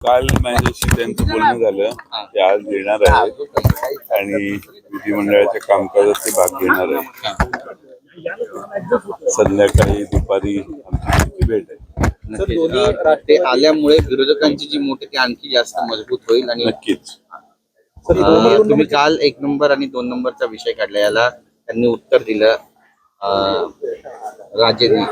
काल माझ्याशी त्यांचं बोलणं झालं ते आज येणार आहेत आणि विधिमंडळाच्या कामकाजात ते भाग घेणार आहे. संध्याकाळी दुपारी आमची भेट आहे. ते आल्यामुळे विरोधकांची जी मोठी ती आणखी जास्त मजबूत होईल. आणि नक्कीच तुम्ही काल 1 नंबर आणि 2 नंबरचा विषय काढला, याला त्यांनी उत्तर दिलं राजेंनी,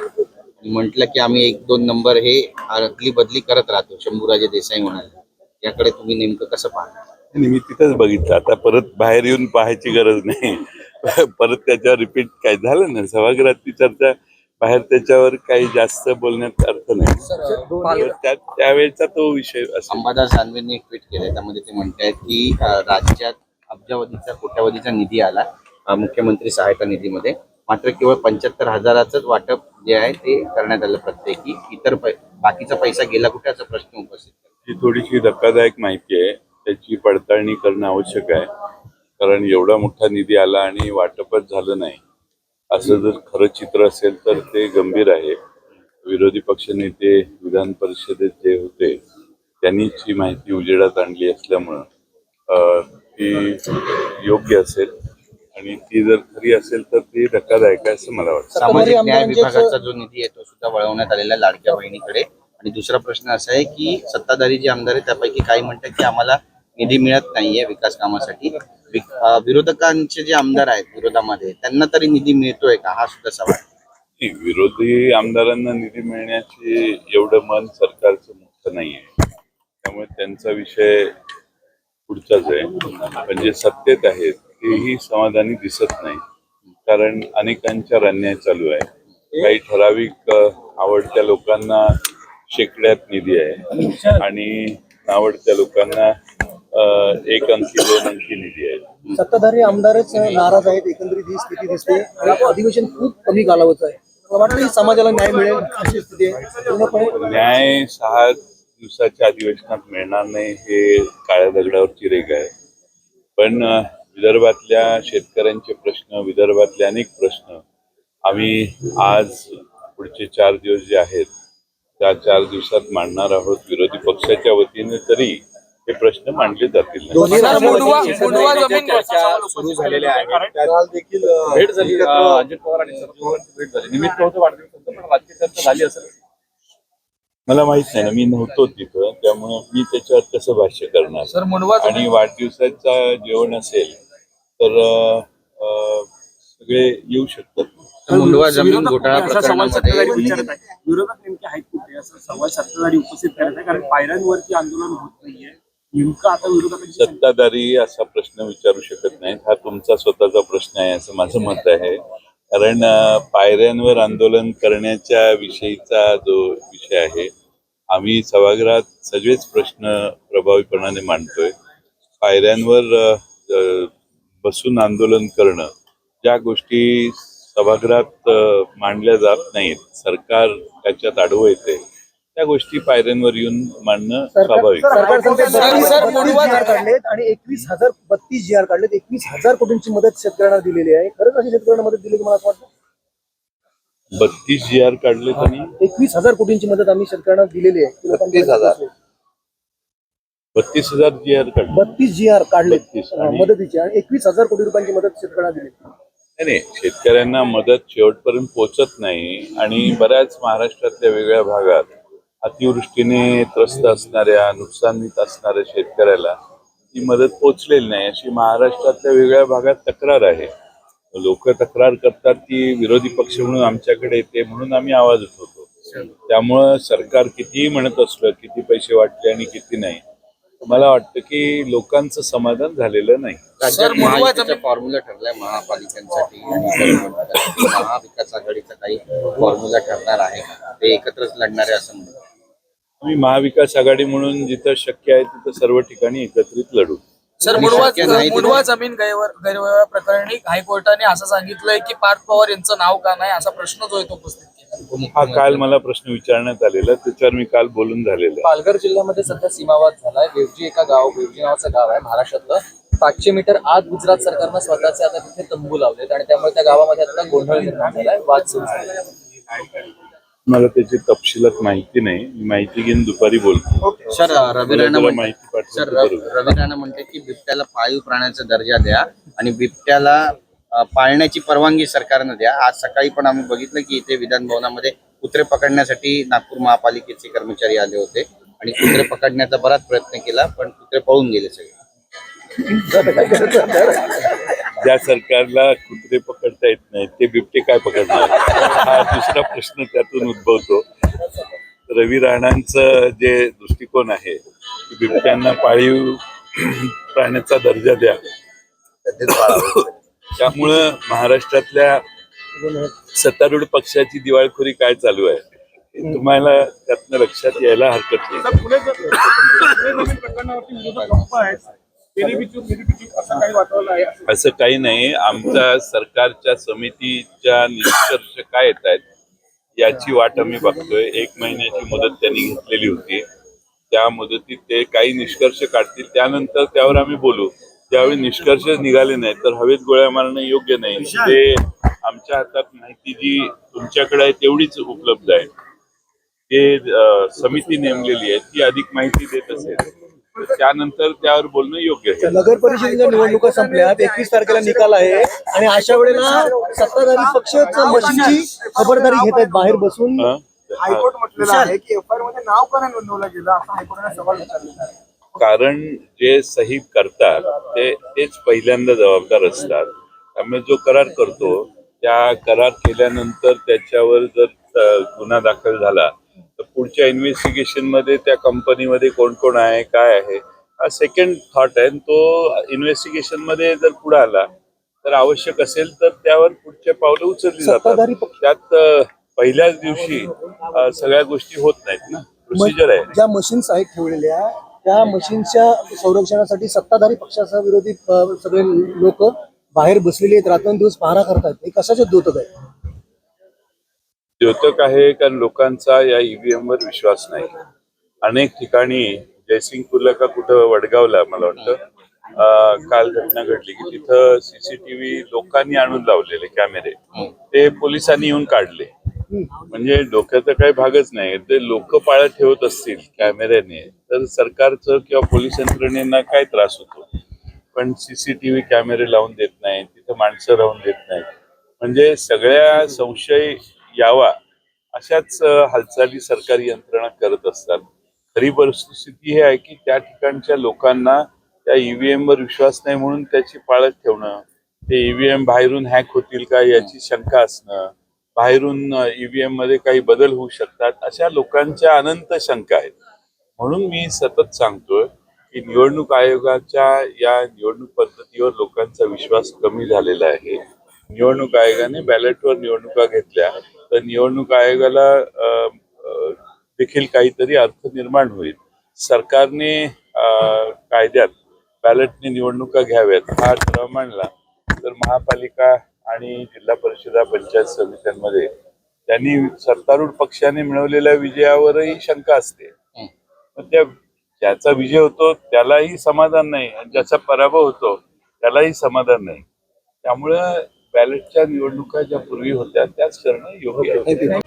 म्हटलं की आम्ही 1-2 नंबर हे अदली बदली करत राहतो. शंभूराजे देसाई म्हणाले, याकडे तुम्ही नेमकं कसं पाहता? मी तिथंच बघितलं, आता परत बाहेर येऊन पाहायची गरज नाही. परत त्याच्यावर रिपीट काय झालं ना, सभागृहातली चर्चा बाहेर त्याच्यावर काही जास्त बोलण्यात अर्थ नाही. त्यावेळेचा तो विषय असेल. अंबादास दानवेंनी एक ट्विट केलंय, त्यामध्ये ते म्हणतायत की राज्यात अब्जावधीचा कोट्यावधीचा निधी आला मुख्यमंत्री सहायता निधीमध्ये, मात्र केवळ 75,000च वाटप जे आहे ते करण्यात आलं प्रत्येकी. इतर बाकीचा पैसा गेला कुठे, असा प्रश्न उपस्थित करतो. ही थोडीशी धक्कादायक माहिती आहे, त्याची पडताळणी करणं आवश्यक आहे. कारण एवढा मोठा निधी आला आणि वाटपच झालं नाही, असं जर खरं चित्र असेल तर ते गंभीर आहे. विरोधी पक्षनेते विधान परिषदेत जे होते त्यांनीच ही माहिती उजेडात आणली असल्यामुळं ती योग्य असेल आणि ती जर खरी असेल तर ती धक्कादायक आहे असं मला वाटतं. सामाजिक न्याय विभागाचा जो निधी आहे तो सुद्धा वळवण्यात आलेला आहे लाडक्या बहिणीकडे. आणि दुसरा प्रश्न असा आहे की सत्ताधारी जे आमदार आहेत त्यापैकी काही म्हणतात की आम्हाला निधी मिळत नाहीये विकास कामासाठी. विरोधकांचे जे आमदार आहेत विरोधामध्ये, त्यांना तरी निधी मिळतोय का, हा सुद्धा सवाल. विरोधी आमदारांना निधी मिळण्याचे एवढं मन सरकारचं मोठं नाहीये, त्यामुळे त्यांचा विषय पुढचाच आहे. पण जे सत्तेत आहेत तेही समाधानी दिसत नाही, कारण अनेकांच्या अन्याय चालू आहे. काही ठराविक आवडत्या लोकांना शेकड्यात निधी आहे आणि आवडत्या लोकांना 1 अंकी 2 अंकी निधी आहे. सत्ताधारी आमदारच नाराज आहेत, एकंदरीत ही स्थिती दिसते. आणि अधिवेशन खूप कमी कालावधीचं आहे. मला वाटतं की समाजाला न्याय मिळेल अशी स्थिती आहे. न्याय 6 दिवसाच्या अधिवेशनात मिळणार नाही हे काळ्या दगडावरची रेघ आहे. पण विदर्भातल्या शेतकऱ्यांचे प्रश्न, विदर्भातले अनेक प्रश्न आम्ही आज पुढचे 4 दिवस जे आहेत त्या 4 दिवसात मांडणार आहोत. विरोधी पक्षाच्या वतीने तरी हे प्रश्न मांडले जातील. सुरू झालेल्या आहेत, त्यात देखील भेट झाली. अजित पवार आणि शरद पवारांची भेट झाली. निमित्त होतं वाढदिवसाचं, पण राजकीय चर्चा झाली असेल. मला माहित नाही ना, मी नव्हतो तिथं, त्यामुळे मी त्याच्यावर कसं भाष्य करणार. आणि वाढदिवसाचं जेवण असेल तर सगळे येऊ शकतात. मुंडवा जमीन घोटाळा प्रकरणामध्ये विरोधक नेमके आहेत कुठे, असं सवाल सत्ताधारी उपस्थित करत आहे. कारण पायऱ्यांवरती आंदोलन होत नाहीये, नेमकं आता विरोधकांची सत्ताधारी असा प्रश्न विचारू शकत नाहीत. हा तुमचा स्वतःचा प्रश्न आहे असं माझं मत आहे. कारण पायऱ्यांवर आंदोलन करण्याच्या विषयीचा जो विषय आहे, आम्ही सभागृहात सगळेच प्रश्न प्रभावीपणाने मांडतोय. पायऱ्यांवर बसून आंदोलन करणं, ज्या गोष्टी सभागृहात मांडल्या जात नाहीत, सरकार त्याच्यात आडवं येते, त्या गोष्टी पायऱ्यांवर येऊन मांडणं स्वाभाविक. आणि 21,032 जी आर काढलेत. 21,000 कोटींची मदत शेतकऱ्यांना दिलेली आहे. खरंच अशी शेतकऱ्यांना मदत दिली मला असं वाटतं. 32 जी आर काढले आणि 21,000 कोटींची मदत आम्ही शेतकऱ्यांना दिलेली आहे. 32,000 जी आर काढले. 32 जी आर काढले मदतीची आणि 21,000 कोटी रुपयांची मदत शेतकऱ्यांना दिली. नाही, शेतकऱ्यांना मदत शेवटपर्यंत पोहोचत नाही. आणि बऱ्याच महाराष्ट्रातल्या वेगळ्या भागात अतिवृष्टीने त्रस्त असणाऱ्या, नुकसानीत असणाऱ्या शेतकऱ्याला ती मदत पोचलेली नाही, अशी महाराष्ट्रातल्या वेगळ्या भागात तक्रार आहे. लोक तक्रार करतात की विरोधी पक्ष म्हणून आमच्याकडे येते, म्हणून आम्ही आवाज उठवतो. त्यामुळं सरकार कितीही म्हणत असलं, किती पैसे वाटले आणि किती नाही, मला वाटतं की लोकांचं समाधान झालेलं नाही. राज्यात फॉर्म्युला ठरलाय महापालिकांसाठी आणि महाविकास आघाडीचा काही फॉर्म्युला ठरणार आहे, ते एकत्रच लढणारे असं म्हणतात. आम्ही महाविकास आघाडी म्हणून जिथं शक्य आहे तिथं सर्व ठिकाणी एकत्रित लढू. सर, मुंडवा जमीन गैरव्यवहार प्रकरणी हायकोर्टाने असं सांगितलंय की पार्थ पवार यांचं नाव का नाही, असा प्रश्न जो आहे तो उपस्थित केला. हा काल मला प्रश्न विचारण्यात आलेला, त्याच्यावर मी काल बोलून झालेलं. पालघर जिल्ह्यामध्ये सध्या सीमावाद झालाय. वेवजी वेवजी नावाचं गाव आहे महाराष्ट्रातलं. 500 मीटर आत गुजरात सरकारनं स्वतःचे आता तिथे तंबू लावलेत आणि त्यामुळे त्या गावामध्ये आता गोंधळ निर्माण झालाय, वाद सुरू झालाय. मला त्याची तपशिलात माहिती नाही. मी माहिती घेऊन दुपारी बोलतो. सर रवी मला राणा जरा म्हण- माहिती सर पाठवतो बरोबर. रवी राणा म्हणते की बिबट्याला पाळीव प्राण्याचा दर्जा द्या आणि बिबट्याला पाळण्याची परवानगी सरकारनं द्या. आज सकाळी पण आम्ही बघितलं की इथे विधान भवनामध्ये कुत्रे पकडण्यासाठी नागपूर महापालिकेचे कर्मचारी आले होते आणि कुत्रे पकडण्याचा बराच प्रयत्न केला, पण कुत्रे पळून गेले सगळे. ज्या सरकारला कुत्रे पकडता येत नाही ते बिबटे काय पकडणार, हा दुसरा प्रश्न त्यातून उद्भवतो. रवी राणांचं जे दृष्टिकोन आहे की बिबट्यांना पाळीव प्राण्याचा दर्जा द्या, त्यामुळं महाराष्ट्रातल्या सत्तारूढ पक्षाची दिवाळखोरी काय चालू आहे हे तुम्हाला त्यातनं लक्षात यायला हरकत नाही. पुणे जमीन प्रकरणावरती विरोधक गप्प आहेत. तेरी बिचूक असं काही वाटवलं आहे. असं काही नाही. आमच्या सरकारच्या समितीच्या निष्कर्ष काय येत आहेत याची वाट आम्ही बघतोय. 1 महिन्याची मुदत त्यांनी घेतलेली होती. त्या मुदतीत ते काही निष्कर्ष काढतील, त्यानंतर त्यावर आम्ही बोलू. ज्यावेळी निष्कर्ष निघाले नाही तर हवेत गोळ्या मारणं योग्य नाही. ते आमच्या हातात माहिती जी तुमच्याकडे आहे तेवढीच उपलब्ध आहे. ते समिती नेमलेली आहे ती अधिक माहिती देत असेल तर त्यानंतर त्यावर बोलणं योग्य आहे. नगर परिषदेच्या निवडणुका संपल्या, 21 तारखेला निकाल आहे आणि अशा वेळेला सत्ताधारी पक्षाच्या मशीनची खबरदारी घेत आहेत बाहेर बसून. हायकोर्ट म्हटलेलं आहे की एफआयआर मध्ये नाव का नाही नोंदवलं गेलं, असा हायकोर्टाने सवाल विचारलेला आहे. कारण जे सही करतात तेच पहिल्यांदा जबाबदार असतात. त्यामुळे जो करार करतो त्या करार केल्यानंतर त्याच्यावर जर गुन्हा दाखल झाला तर पुढच्या इन्व्हेस्टिगेशन मध्ये त्या कंपनीमध्ये कोण कोण आहे काय आहे हा सेकंड थॉट आहे. तो इन्व्हेस्टिगेशन मध्ये जर पुढे आला तर आवश्यक असेल तर त्यावर पुढचे पावलं उचलली सत्ताधारी जातात. त्यात पहिल्याच दिवशी सगळ्या गोष्टी होत नाहीत ना. प्रोसिजर आहे. ज्या मशीन्स आहेत ठेवलेल्या त्या मशीनच्या संरक्षणासाठी सत्ताधारी पक्षाचा विरोधी सगळे लोक बाहेर बसलेले आहेत, रात्रंदिवस पहारा करतात. हे कशाचे द्योतक आहे? द्योतक आहे कारण लोकांचा या ईव्हीएम वर विश्वास नाही. अनेक ठिकाणी जयसिंगपूरला का कुठं वडगावला मला वाटतं काल घटना घडली की तिथं सीसीटीव्ही लोकांनी आणून लावलेले कॅमेरे ते पोलिसांनी येऊन काढले. म्हणजे डोक्याचा काही भागच नाही. ते लोक पाळत ठेवत असतील कॅमेऱ्याने तर सरकारचं किंवा पोलीस यंत्रणेला काय त्रास होतो. पण सीसीटीव्ही कॅमेरे लावून देत नाही, तिथं माणसं राहून देत नाहीत. म्हणजे सगळ्या संशय यावा अशाच हालचाली सरकारी यंत्रणा करत असतात. खरी परिस्थिती ही आहे की त्या ठिकाणच्या लोकांना त्या ईव्हीएम वर विश्वास नाही म्हणून त्याची पाळत ठेवणं, ते ईव्हीएम बाहेरून हॅक होतील का याची शंका असणं, बाहेरून ईव्हीएम मध्ये काही बदल होऊ शकतात अशा लोकांच्या अनंत शंका आहेत. म्हणून मी सतत सांगतोय की निवडणूक आयोगाच्या या निवडणूक पद्धतीवर लोकांचा विश्वास कमी झालेला आहे. निवडणूक आयोगाने बॅलेटवर निवडणुका घेतल्या तर निवडणूक आयोगाला देखील काहीतरी अर्थ निर्माण होईल. सरकारने कायद्यात बॅलेटने निवडणुका घ्याव्यात हा ठराव मांडला तर महापालिका आणि जिल्हा परिषदा पंचायत समित्यांमध्ये त्यांनी सत्तारूढ पक्षाने मिळवलेल्या विजयावरही शंका असते. पण ज्याचा विजय होतो त्यालाही समाधान नाही आणि ज्याचा पराभव होतो त्यालाही समाधान नाही. त्यामुळे बॅलेटच्या निवडणुका ज्या पूर्वी होत्या त्याच करणं योग्य आहे.